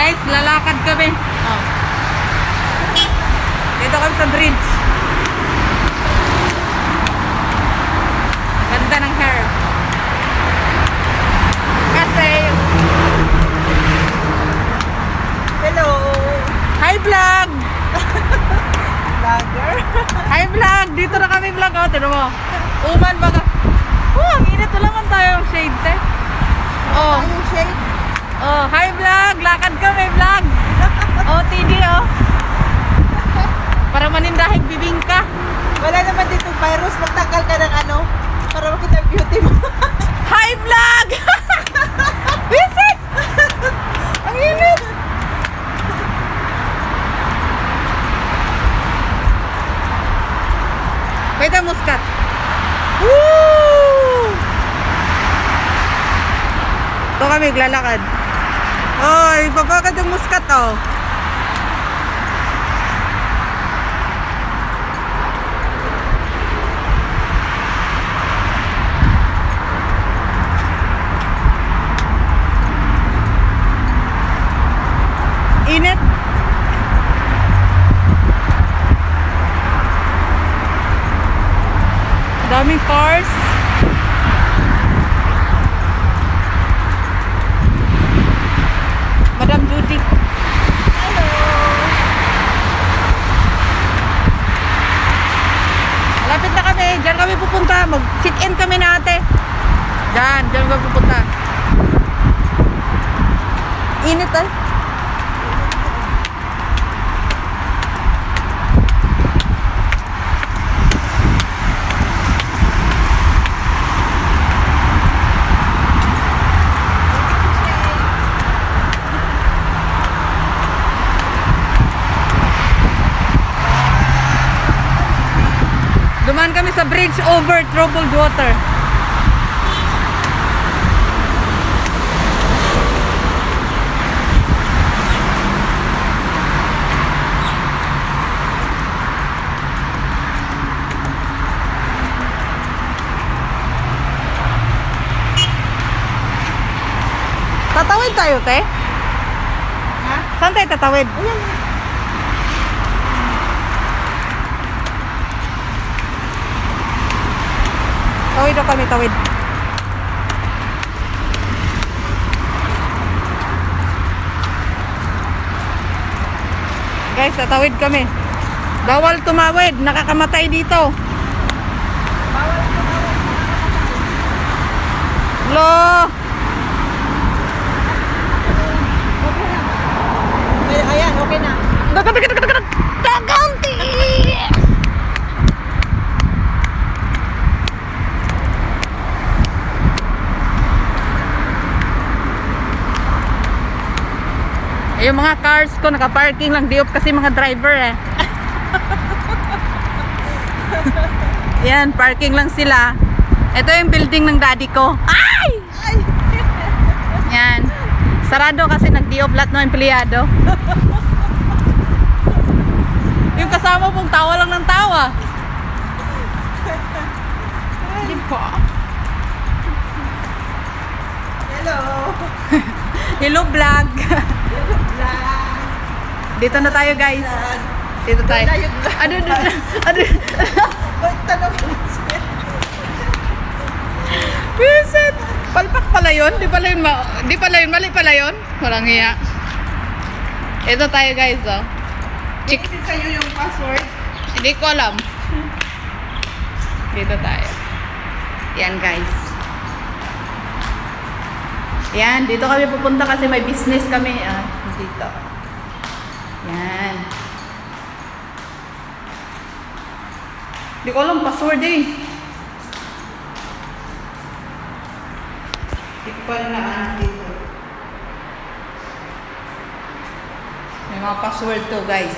Guys, lalakad kami. Oh. Dito kami sa bridge. Ganda ng hair. Kasi Hello! hi vlog! Vlogger! Hi vlog! Dito na kami vlog. Oh, tinan mo. Uman baka. Oh, ang init. Wala man tayong shade te. Oh. Ayong shade. Oh, hi vlog! Lakad kami vlog! Oh, TD oh. Para manindahig bibingka. Wala naman dito virus. Magtanggal ka ng ano para makita ang beauty mo. Hi vlog! Visit! Ang init! Wait ang muskat. Woo! Ito kami naglalakad. Oy, papagad yung muskat oh. Init. Daming cars. Madam Judy. Hello! Malapit na kami. Diyan kami pupunta. Mag-sit-in kami na ate. Diyan kami pupunta. Init eh. Dumaan kami sa bridge over troubled water. Tatawid tayo, te? Ha? Saan tayo tatawid? Ayan. Tawid o kami, tawid. Guys, tatawid kami. Bawal tumawid, nakakamatay dito. Bawal ito, bawal. Lo! Okay na. Ayan, okay na. Daganti! Yung mga cars ko naka-parking lang diop kasi mga driver eh. Yan, parking lang sila. Ito yung building ng daddy ko. Ay! Ay! Yan. Sarado kasi nag-diop lahat ng empleyado. Yung kasama pong tawa lang ng tawa. Di ba? Hello! Hello vlog. Vlog! Dito na tayo guys. Dito tayo. Tayo vlog. Ano? Ba't tanong ko siya? Visit! Palpak pala yun? Di pala yun, mali pala yun? Walang hiya. Ito tayo guys, oh. Chick. Kasi sa'yo yung password. Hindi ko alam. Dito tayo. Yan guys. Yan, dito kami pupunta kasi may business kami. Dito. Yan. Hindi ko alam password eh. Hindi ko pala na dito. May mga password to guys.